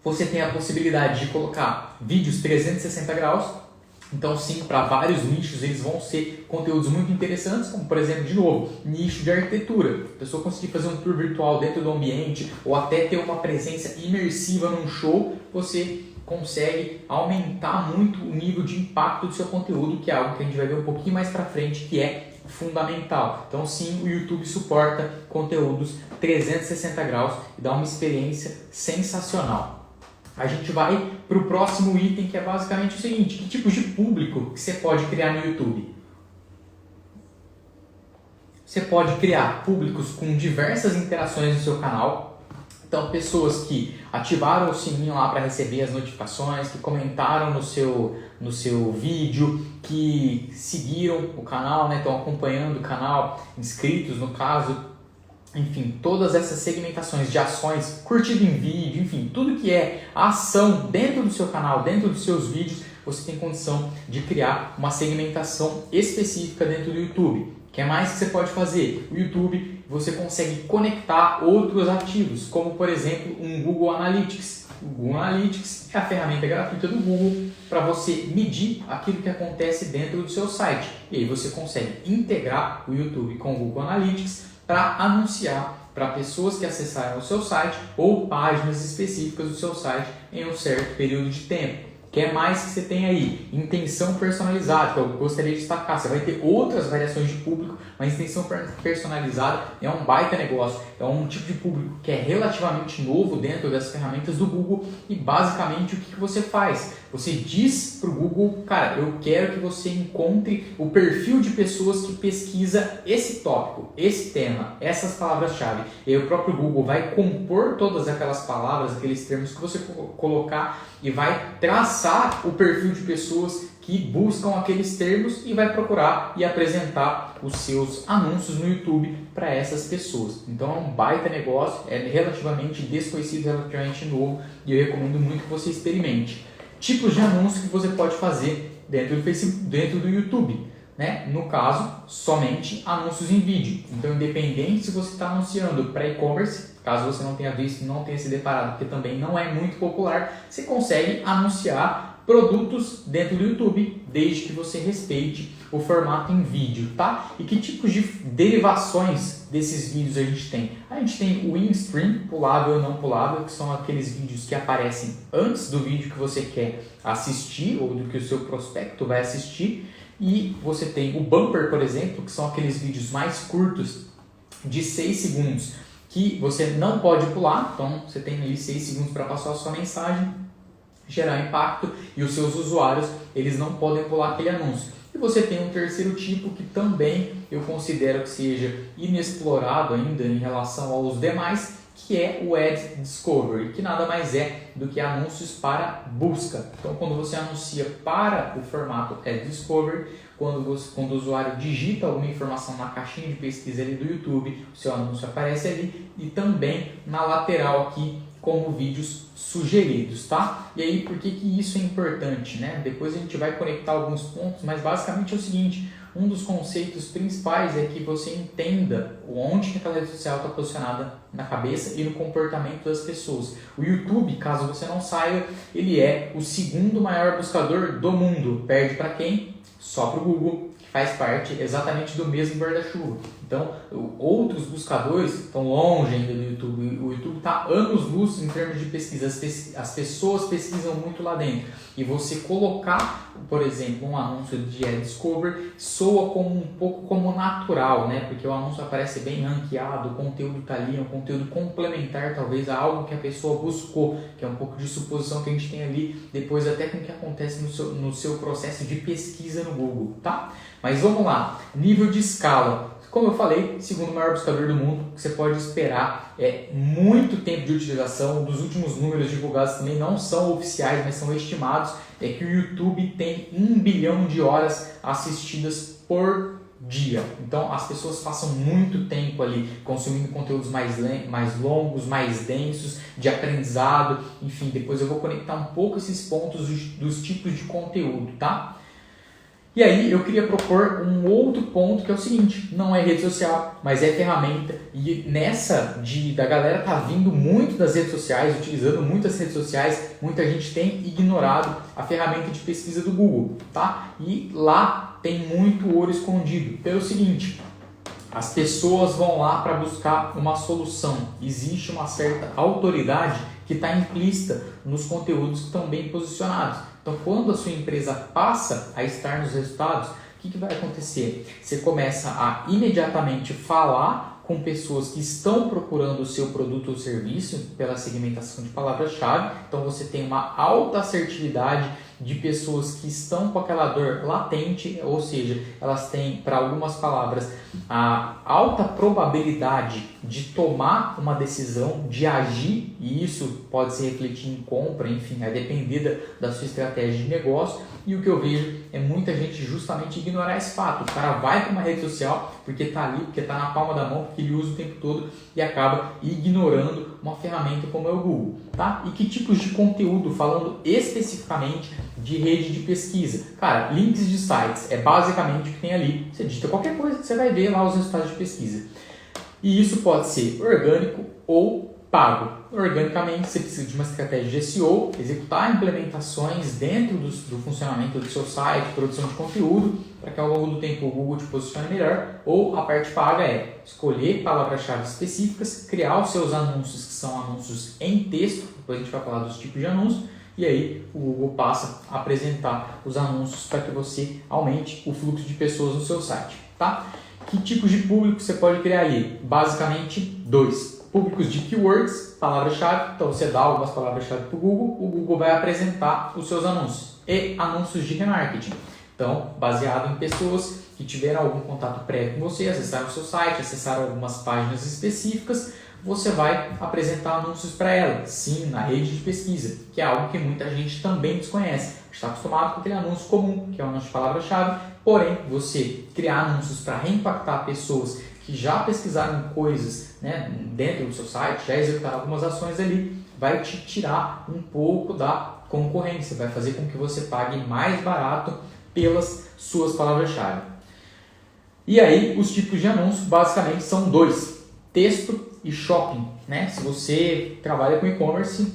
Você tem a possibilidade de colocar vídeos 360 graus. Então sim, para vários nichos eles vão ser conteúdos muito interessantes, como por exemplo, de novo, nicho de arquitetura. A pessoa conseguir fazer um tour virtual dentro do ambiente ou até ter uma presença imersiva num show, você consegue aumentar muito o nível de impacto do seu conteúdo, que é algo que a gente vai ver um pouquinho mais para frente, que é fundamental. Então sim, o YouTube suporta conteúdos 360 graus e dá uma experiência sensacional. A gente vai para o próximo item, que é basicamente o seguinte: que tipos de público que você pode criar no YouTube? Você pode criar públicos com diversas interações no seu canal. Então, pessoas que ativaram o sininho lá para receber as notificações, que comentaram no seu vídeo, que seguiram o canal, né, estão acompanhando o canal, inscritos no caso. Enfim, todas essas segmentações de ações, curtido em vídeo, enfim, tudo que é ação dentro do seu canal, dentro dos seus vídeos, você tem condição de criar uma segmentação específica dentro do YouTube. O que mais que você pode fazer? O YouTube, você consegue conectar outros ativos, como por exemplo um Google Analytics. O Google Analytics é a ferramenta gratuita do Google para você medir aquilo que acontece dentro do seu site. E aí você consegue integrar o YouTube com o Google Analytics para anunciar para pessoas que acessaram o seu site ou páginas específicas do seu site em um certo período de tempo. O que mais que você tem aí? Intenção personalizada, que eu gostaria de destacar. Você vai ter outras variações de público, mas intenção personalizada é um baita negócio. É um tipo de público que é relativamente novo dentro das ferramentas do Google e basicamente o que você faz? Você diz para o Google, cara, eu quero que você encontre o perfil de pessoas que pesquisa esse tópico, esse tema, essas palavras-chave. E aí o próprio Google vai compor todas aquelas palavras, aqueles termos que você colocar e vai traçar o perfil de pessoas que buscam aqueles termos e vai procurar e apresentar os seus anúncios no YouTube para essas pessoas. Então é um baita negócio, é relativamente desconhecido, relativamente novo e eu recomendo muito que você experimente. Tipos de anúncio que você pode fazer dentro do Facebook, dentro do YouTube, né? No caso, somente anúncios em vídeo. Então, independente se você está anunciando para e-commerce, caso você não tenha visto, não tenha se deparado, porque também não é muito popular, você consegue anunciar produtos dentro do YouTube, desde que você respeite o formato em vídeo, tá? E que tipos de derivações desses vídeos a gente tem? A gente tem o in-stream, pulável ou não pulável, que são aqueles vídeos que aparecem antes do vídeo que você quer assistir ou do que o seu prospecto vai assistir. E você tem o bumper, por exemplo, que são aqueles vídeos mais curtos de 6 segundos, que você não pode pular, então você tem ali 6 segundos para passar a sua mensagem, gerar impacto e os seus usuários eles não podem pular aquele anúncio. E você tem um terceiro tipo que também eu considero que seja inexplorado ainda em relação aos demais, que é o Ad Discovery, que nada mais é do que anúncios para busca. Então, quando você anuncia para o formato Ad Discovery, quando o usuário digita alguma informação na caixinha de pesquisa ali do YouTube, o seu anúncio aparece ali e também na lateral aqui como vídeos sugeridos, tá? E aí, por que isso é importante, né? Depois a gente vai conectar alguns pontos, mas basicamente é o seguinte, um dos conceitos principais é que você entenda onde que aquela rede social está posicionada na cabeça e no comportamento das pessoas. O YouTube, caso você não saiba, ele é o segundo maior buscador do mundo. Perde para quem? Só para o Google, que faz parte exatamente do mesmo guarda-chuva. Então, outros buscadores estão longe ainda do YouTube. O YouTube está anos-luz em termos de pesquisa. As pessoas pesquisam muito lá dentro. E você colocar, por exemplo, um anúncio de Ad Discovery soa como um pouco como natural, né? Porque o anúncio aparece bem ranqueado, o conteúdo está ali, é um conteúdo complementar talvez a algo que a pessoa buscou, que é um pouco de suposição que a gente tem ali, depois até com o que acontece no seu processo de pesquisa no Google, tá? Mas vamos lá, nível de escala. Como eu falei, segundo maior buscador do mundo, o que você pode esperar é muito tempo de utilização. Dos últimos números divulgados também não são oficiais, mas são estimados. É que o YouTube tem 1 bilhão de horas assistidas por dia. Então as pessoas passam muito tempo ali consumindo conteúdos mais longos, mais densos, de aprendizado. Enfim, depois eu vou conectar um pouco esses pontos dos tipos de conteúdo, tá? E aí eu queria propor um outro ponto que é o seguinte, não é rede social, mas é ferramenta e nessa da galera tá vindo muito das redes sociais, utilizando muitas redes sociais, muita gente tem ignorado a ferramenta de pesquisa do Google, tá? E lá tem muito ouro escondido, pelo seguinte, as pessoas vão lá para buscar uma solução, existe uma certa autoridade que está implícita nos conteúdos que estão bem posicionados. Então, quando a sua empresa passa a estar nos resultados, o que vai acontecer? Você começa a imediatamente falar com pessoas que estão procurando o seu produto ou serviço pela segmentação de palavras-chave. Então, você tem uma alta assertividade de pessoas que estão com aquela dor latente, ou seja, elas têm, para algumas palavras, a alta probabilidade de tomar uma decisão, de agir, e isso pode se refletir em compra, enfim, vai depender da sua estratégia de negócio. E o que eu vejo é muita gente justamente ignorar esse fato. O cara vai para uma rede social porque está ali, porque está na palma da mão, porque ele usa o tempo todo e acaba ignorando uma ferramenta como é o Google, tá? E que tipos de conteúdo, falando especificamente de rede de pesquisa? Cara, links de sites é basicamente o que tem ali. Você digita qualquer coisa que você vai ver lá os resultados de pesquisa. E isso pode ser orgânico ou pago. Organicamente, você precisa de uma estratégia de SEO, executar implementações dentro do funcionamento do seu site, produção de conteúdo, para que ao longo do tempo o Google te posicione melhor. Ou a parte paga é escolher palavras-chave específicas, criar os seus anúncios, que são anúncios em texto, depois a gente vai falar dos tipos de anúncios, e aí o Google passa a apresentar os anúncios para que você aumente o fluxo de pessoas no seu site, tá? Que tipos de público você pode criar ali? Basicamente, 2. públicos de keywords, palavra-chave. Então você dá algumas palavras-chave para o Google vai apresentar os seus anúncios e anúncios de remarketing. Então, baseado em pessoas que tiveram algum contato prévio com você, acessaram o seu site, acessaram algumas páginas específicas, você vai apresentar anúncios para ela, sim, na rede de pesquisa, que é algo que muita gente também desconhece. Está acostumado com aquele anúncio comum, que é o anúncio de palavra-chave, porém, você criar anúncios para reimpactar pessoas que já pesquisaram coisas, né, dentro do seu site, já executaram algumas ações ali, vai te tirar um pouco da concorrência, vai fazer com que você pague mais barato pelas suas palavras-chave. E aí, os tipos de anúncios basicamente são dois: texto e shopping, né? Se você trabalha com e-commerce,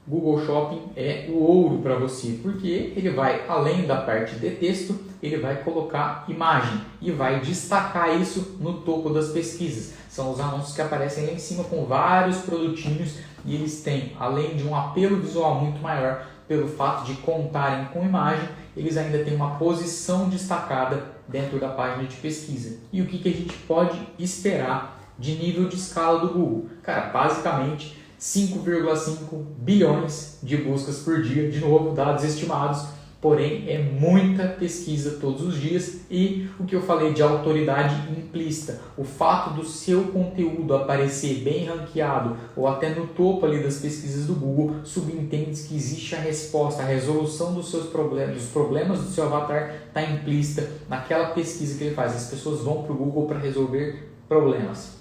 Google Shopping é o ouro para você, porque ele vai, além da parte de texto, ele vai colocar imagem e vai destacar isso no topo das pesquisas. São os anúncios que aparecem lá em cima com vários produtinhos e eles têm, além de um apelo visual muito maior, pelo fato de contarem com imagem, eles ainda têm uma posição destacada dentro da página de pesquisa. E o que a gente pode esperar de nível de escala do Google? Cara, basicamente 5,5 bilhões de buscas por dia, de novo, dados estimados, porém é muita pesquisa todos os dias e o que eu falei de autoridade implícita, o fato do seu conteúdo aparecer bem ranqueado ou até no topo ali das pesquisas do Google, subentende que existe a resposta, a resolução dos seus problemas, dos problemas do seu avatar está implícita naquela pesquisa que ele faz. As pessoas vão para o Google para resolver problemas.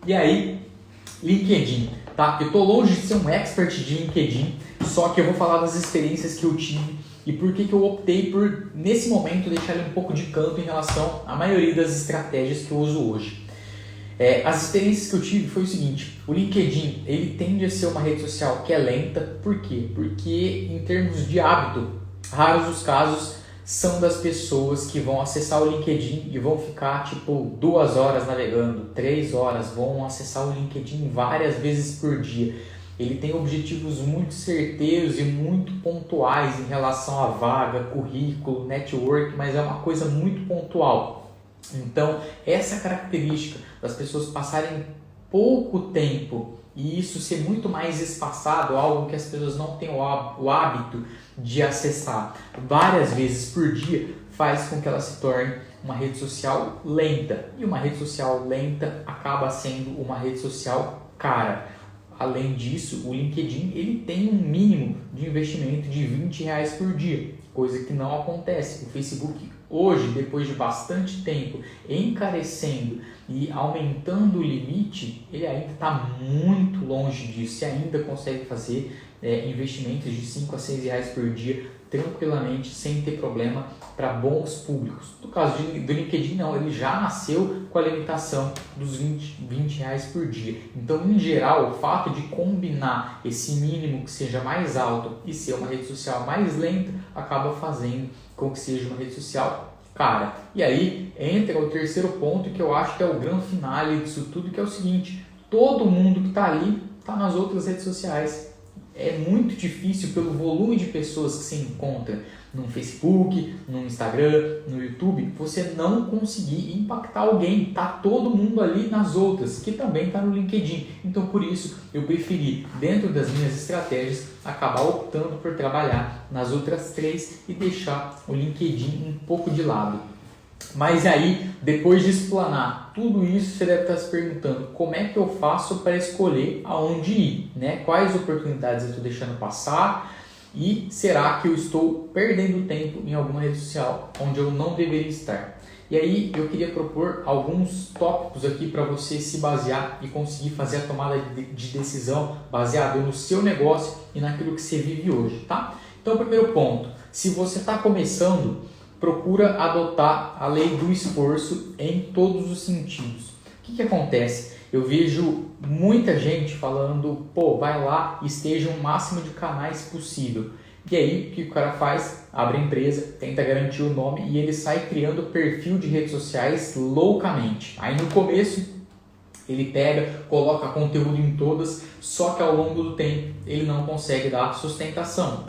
E aí, LinkedIn, tá? Eu estou longe de ser um expert de LinkedIn, só que eu vou falar das experiências que eu tive e por que eu optei por, nesse momento, deixar ele um pouco de canto em relação à maioria das estratégias que eu uso hoje. As experiências que eu tive foi o seguinte: o LinkedIn, ele tende a ser uma rede social que é lenta. Por quê? Porque em termos de hábito, raros os casos são das pessoas que vão acessar o LinkedIn e vão ficar tipo 2 horas navegando, 3 horas, vão acessar o LinkedIn várias vezes por dia. Ele tem objetivos muito certeiros e muito pontuais em relação à vaga, currículo, network, mas é uma coisa muito pontual. Então, essa característica das pessoas passarem pouco tempo e isso ser muito mais espaçado, algo que as pessoas não têm o hábito de acessar várias vezes por dia, faz com que ela se torne uma rede social lenta. E uma rede social lenta acaba sendo uma rede social cara. Além disso, o LinkedIn ele tem um mínimo de investimento de R$20 por dia, coisa que não acontece. O Facebook hoje, depois de bastante tempo encarecendo e aumentando o limite, ele ainda está muito longe disso e ainda consegue fazer investimentos de R$5 a R$6 por dia tranquilamente, sem ter problema para bons públicos. No caso do LinkedIn não, ele já nasceu com a limitação dos R$20 por dia. Então, em geral, o fato de combinar esse mínimo que seja mais alto e ser uma rede social mais lenta, acaba fazendo com que seja uma rede social cara. E aí entra o terceiro ponto, que eu acho que é o grande finale disso tudo, que é o seguinte: todo mundo que está ali está nas outras redes sociais. É muito difícil, pelo volume de pessoas que se encontra no Facebook, no Instagram, no YouTube, você não conseguir impactar alguém. Tá todo mundo ali nas outras, que também está no LinkedIn. Então, por isso, eu preferi, dentro das minhas estratégias, acabar optando por trabalhar nas outras 3 e deixar o LinkedIn um pouco de lado. Mas aí, depois de explanar tudo isso, você deve estar se perguntando: como é que eu faço para escolher aonde ir, né? Quais oportunidades eu estou deixando passar e será que eu estou perdendo tempo em alguma rede social onde eu não deveria estar? E aí eu queria propor alguns tópicos aqui para você se basear e conseguir fazer a tomada de decisão baseado no seu negócio e naquilo que você vive hoje, tá? Então, primeiro ponto: se você está começando, procura adotar a lei do esforço em todos os sentidos. O que acontece? Eu vejo muita gente falando: pô, vai lá e esteja o máximo de canais possível. E aí, o que o cara faz? Abre a empresa, tenta garantir o nome e ele sai criando perfil de redes sociais loucamente. Aí no começo, ele pega, coloca conteúdo em todas, só que ao longo do tempo ele não consegue dar sustentação.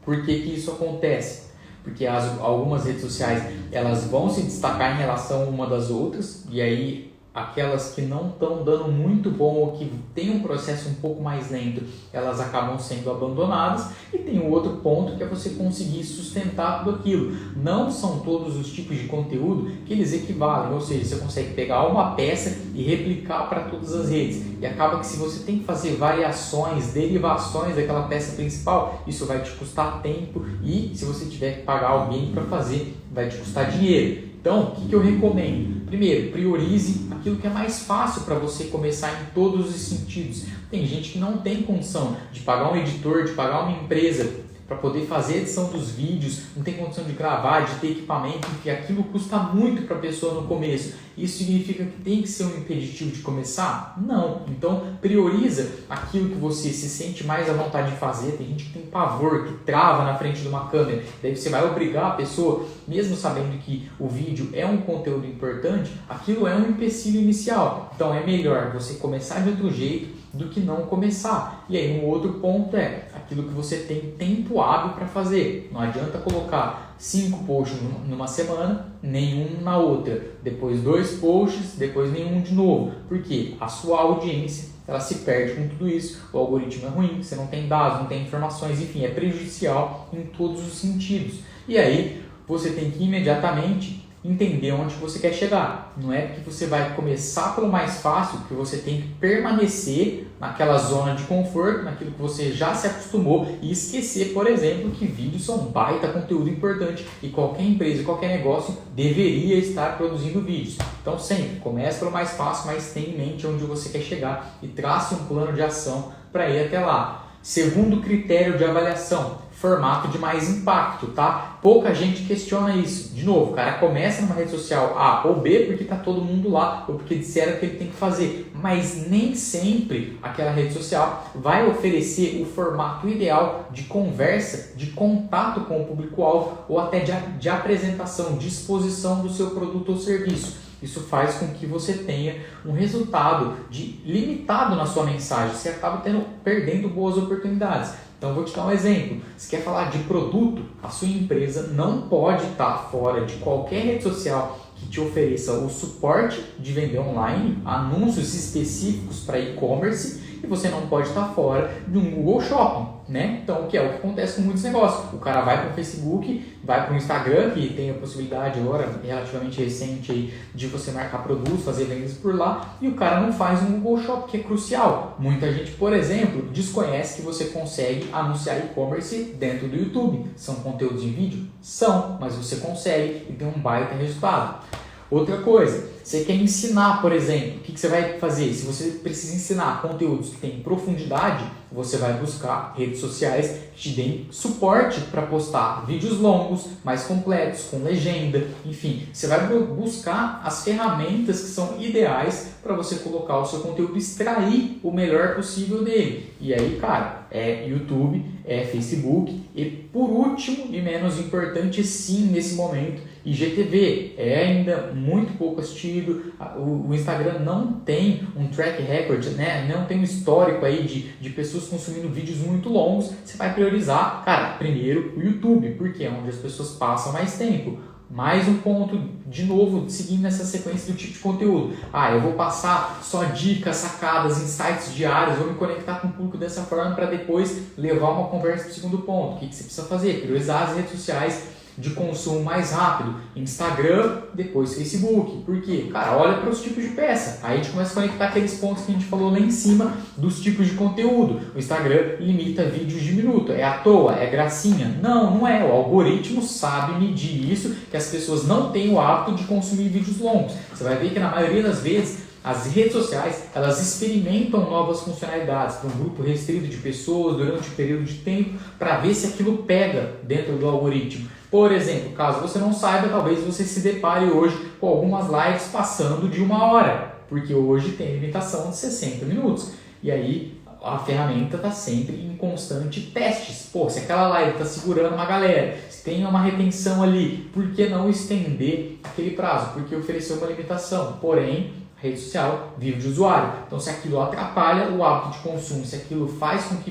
Por que isso acontece? porque algumas redes sociais elas vão se destacar em relação uma das outras, e aí aquelas que não estão dando muito bom ou que tem um processo um pouco mais lento, elas acabam sendo abandonadas. E tem um outro ponto que é você conseguir sustentar tudo aquilo. Não são todos os tipos de conteúdo que eles equivalem, ou seja, você consegue pegar uma peça e replicar para todas as redes. E acaba que se você tem que fazer variações, derivações daquela peça principal, isso vai te custar tempo, e se você tiver que pagar alguém para fazer, vai te custar dinheiro. Então, o que eu recomendo? Primeiro, priorize aquilo que é mais fácil para você começar em todos os sentidos. Tem gente que não tem condição de pagar um editor, de pagar uma empresa para poder fazer a edição dos vídeos, não tem condição de gravar, de ter equipamento, porque aquilo custa muito para a pessoa no começo. Isso significa que tem que ser um impeditivo de começar? Não. Então, prioriza aquilo que você se sente mais à vontade de fazer. Tem gente que tem pavor, que trava na frente de uma câmera. Daí você vai obrigar a pessoa, mesmo sabendo que o vídeo é um conteúdo importante, aquilo é um empecilho inicial. Então, é melhor você começar de outro jeito do que não começar. E aí um outro ponto é aquilo que você tem tempo hábil para fazer. Não adianta colocar 5 posts numa semana, nenhum na outra, depois 2 posts, depois nenhum de novo, porque a sua audiência ela se perde com tudo isso, o algoritmo é ruim, você não tem dados, não tem informações, enfim, é prejudicial em todos os sentidos. E aí você tem que imediatamente entender onde você quer chegar. Não é porque você vai começar pelo mais fácil que você tem que permanecer naquela zona de conforto, naquilo que você já se acostumou, e esquecer, por exemplo, que vídeos são um baita conteúdo importante e qualquer empresa, qualquer negócio deveria estar produzindo vídeos. Então sempre comece pelo mais fácil, mas tenha em mente onde você quer chegar e trace um plano de ação para ir até lá. Segundo critério de avaliação, formato de mais impacto, tá? Pouca gente questiona isso. De novo, o cara começa numa rede social A ou B porque tá todo mundo lá, ou porque disseram que ele tem que fazer, mas nem sempre aquela rede social vai oferecer o formato ideal de conversa, de contato com o público-alvo, ou até de apresentação, de exposição do seu produto ou serviço. Isso faz com que você tenha um resultado limitado na sua mensagem. Você acaba perdendo boas oportunidades. Então, vou te dar um exemplo. Se quer falar de produto, a sua empresa não pode estar fora de qualquer rede social que te ofereça o suporte de vender online, anúncios específicos para e-commerce, e você não pode estar fora de um Google Shopping, né? Então, que é o que acontece com muitos negócios. O cara vai para o Facebook, vai para o Instagram, que tem a possibilidade agora, relativamente recente, aí, de você marcar produtos, fazer vendas por lá, e o cara não faz um Google Shopping, que é crucial. Muita gente, por exemplo, desconhece que você consegue anunciar e-commerce dentro do YouTube. São conteúdos em vídeo? São, mas você consegue e tem um baita resultado. Outra coisa, você quer ensinar, por exemplo, o que você vai fazer? Se você precisa ensinar conteúdos que têm profundidade, você vai buscar redes sociais que te deem suporte para postar vídeos longos, mais completos, com legenda, enfim. Você vai buscar as ferramentas que são ideais para você colocar o seu conteúdo e extrair o melhor possível dele. E aí, cara, é YouTube, é Facebook e, por último e menos importante, sim, nesse momento, IGTV. É ainda muito pouco assistido, o Instagram não tem um track record, né? Não tem um histórico aí de pessoas consumindo vídeos muito longos. Você vai priorizar, cara, primeiro o YouTube, porque é onde as pessoas passam mais tempo. Mais um ponto, de novo, seguindo essa sequência do tipo de conteúdo. Eu vou passar só dicas, sacadas, insights diários, vou me conectar com o público dessa forma para depois levar uma conversa para o segundo ponto. O que você precisa fazer? Priorizar as redes sociais de consumo mais rápido, Instagram, depois Facebook. Por quê? Cara, olha para os tipos de peça. Aí a gente começa a conectar aqueles pontos que a gente falou lá em cima dos tipos de conteúdo. O Instagram limita vídeos de minuto. É à toa? É gracinha? Não, não é. O algoritmo sabe medir isso, que as pessoas não têm o hábito de consumir vídeos longos. Você vai ver que na maioria das vezes as redes sociais, elas experimentam novas funcionalidades para um grupo restrito de pessoas durante um período de tempo para ver se aquilo pega dentro do algoritmo. Por exemplo, caso você não saiba, talvez você se depare hoje com algumas lives passando de 1 hora, porque hoje tem limitação de 60 minutos. E aí a ferramenta está sempre em constante testes. Se aquela live está segurando uma galera, se tem uma retenção ali, por que não estender aquele prazo? Porque ofereceu uma limitação. Porém, A rede social vive de usuário. Então, se aquilo atrapalha o hábito de consumo, se aquilo faz com que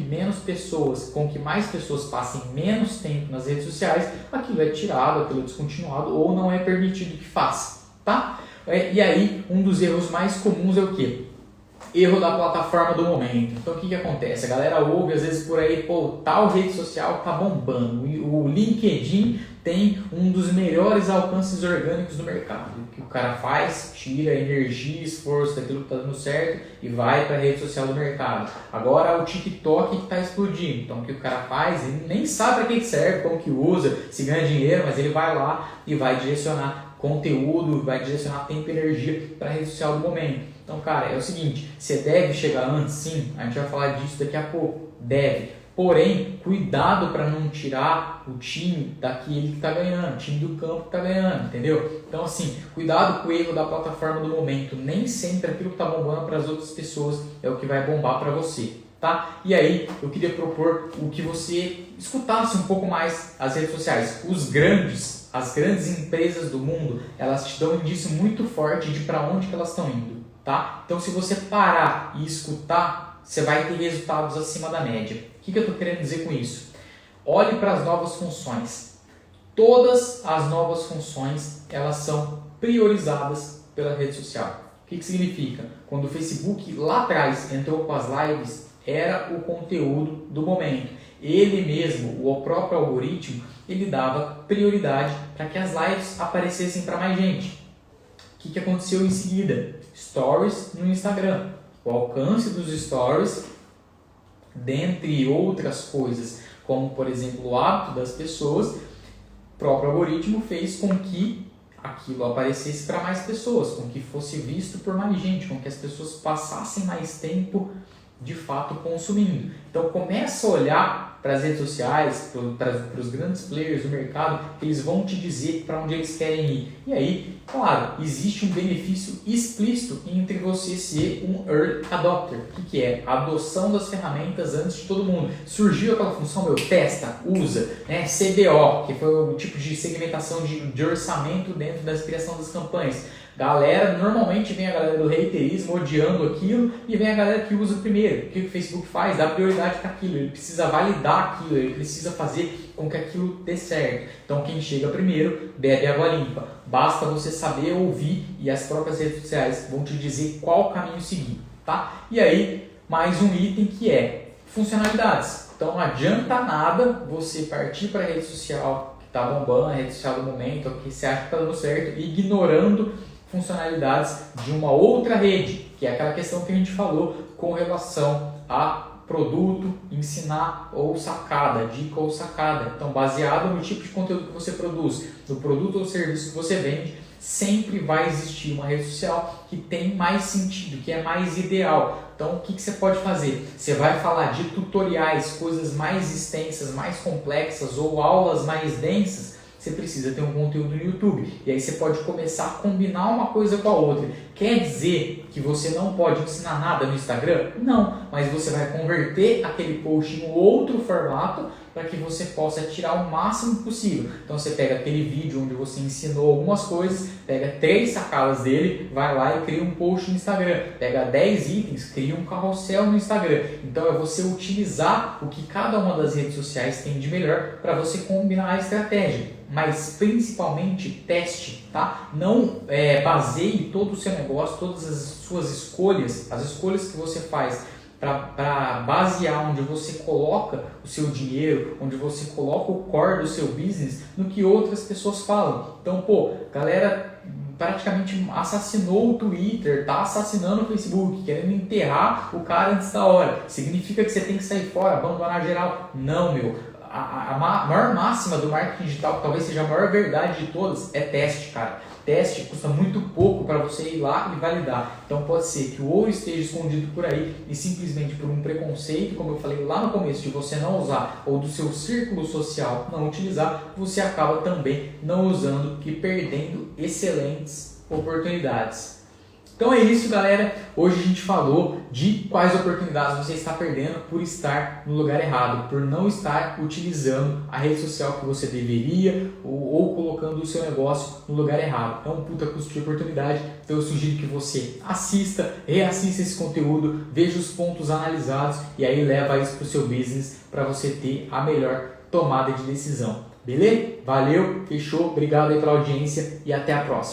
mais pessoas passem menos tempo nas redes sociais, aquilo é tirado, aquilo é descontinuado ou não é permitido que faça, tá? E aí, um dos erros mais comuns é o quê? Erro da plataforma do momento. Então, o que acontece? A galera ouve às vezes por aí, tal rede social tá bombando. O LinkedIn tem um dos melhores alcances orgânicos do mercado. O que o cara faz? Tira energia, esforço daquilo que está dando certo e vai para a rede social do mercado. Agora o TikTok que está explodindo. Então o que o cara faz? Ele nem sabe para que serve, como que usa, se ganha dinheiro, mas ele vai lá e vai direcionar conteúdo, vai direcionar tempo e energia para a rede social do momento. Então, cara, é o seguinte, você deve chegar antes, sim, a gente vai falar disso daqui a pouco, deve. Porém, cuidado para não tirar o time daquele que está ganhando, o time do campo que está ganhando, entendeu? Então, assim, cuidado com o erro da plataforma do momento. Nem sempre aquilo que está bombando para as outras pessoas é o que vai bombar para você, tá? E aí, eu queria propor o que você escutasse um pouco mais as redes sociais. As grandes empresas do mundo, elas te dão um indício muito forte de para onde que elas estão indo, tá? Então, se você parar e escutar, você vai ter resultados acima da média. O que eu estou querendo dizer com isso? Olhe para as novas funções. Todas as novas funções, elas são priorizadas pela rede social. O que significa? Quando o Facebook lá atrás entrou com as lives, era o conteúdo do momento. Ele mesmo, o próprio algoritmo, ele dava prioridade para que as lives aparecessem para mais gente. O que aconteceu em seguida? Stories no Instagram. O alcance dos stories, dentre outras coisas, como por exemplo o hábito das pessoas, o próprio algoritmo fez com que aquilo aparecesse para mais pessoas, com que fosse visto por mais gente, com que as pessoas passassem mais tempo de fato consumindo. Então começa a olhar para as redes sociais, para os grandes players do mercado, eles vão te dizer para onde eles querem ir. E aí, claro, existe um benefício explícito entre você ser um early adopter. O que é? A adoção das ferramentas antes de todo mundo. Surgiu aquela função, testa, usa, né? CBO, que foi o tipo de segmentação de orçamento dentro da criação das campanhas. Normalmente vem a galera do haterismo odiando aquilo e vem a galera que usa primeiro. O que o Facebook faz? Dá prioridade para aquilo, ele precisa validar aquilo, ele precisa fazer com que aquilo dê certo. Então quem chega primeiro bebe água limpa. Basta você saber ouvir e as próprias redes sociais vão te dizer qual caminho seguir, tá? E aí, mais um item que é funcionalidades. Então não adianta nada você partir para a rede social que está bombando, a rede social do momento, que você acha que está dando certo, ignorando funcionalidades de uma outra rede, que é aquela questão que a gente falou com relação a produto, ensinar ou sacada, dica ou sacada. Então, baseado no tipo de conteúdo que você produz, no produto ou serviço que você vende, sempre vai existir uma rede social que tem mais sentido, que é mais ideal. Então, o que você pode fazer? Você vai falar de tutoriais, coisas mais extensas, mais complexas ou aulas mais densas, você precisa ter um conteúdo no YouTube. E aí você pode começar a combinar uma coisa com a outra. Quer dizer que você não pode ensinar nada no Instagram? Não, mas você vai converter aquele post em outro formato para que você possa tirar o máximo possível. Então você pega aquele vídeo onde você ensinou algumas coisas, pega 3 sacadas dele, vai lá e cria um post no Instagram. Pega 10 itens, cria um carrossel no Instagram. Então é você utilizar o que cada uma das redes sociais tem de melhor para você combinar a estratégia. Mas principalmente teste, tá? Não baseie todo o seu negócio, todas as suas escolhas, as escolhas que você faz para basear onde você coloca o seu dinheiro, onde você coloca o core do seu business, no que outras pessoas falam. Então, galera praticamente assassinou o Twitter, tá assassinando o Facebook, querendo enterrar o cara antes da hora. Significa que você tem que sair fora, abandonar geral? Não, meu. A maior máxima do marketing digital, que talvez seja a maior verdade de todas, é teste, cara. Teste custa muito pouco para você ir lá e validar. Então pode ser que o ouro esteja escondido por aí e simplesmente por um preconceito, como eu falei lá no começo, de você não usar ou do seu círculo social não utilizar, você acaba também não usando e perdendo excelentes oportunidades. Então é isso, galera. Hoje a gente falou de quais oportunidades você está perdendo por estar no lugar errado, por não estar utilizando a rede social que você deveria ou colocando o seu negócio no lugar errado. É um puta custo de oportunidade. Então eu sugiro que você assista, reassista esse conteúdo, veja os pontos analisados e aí leva isso para o seu business para você ter a melhor tomada de decisão. Beleza? Valeu, fechou, obrigado aí pela audiência e até a próxima.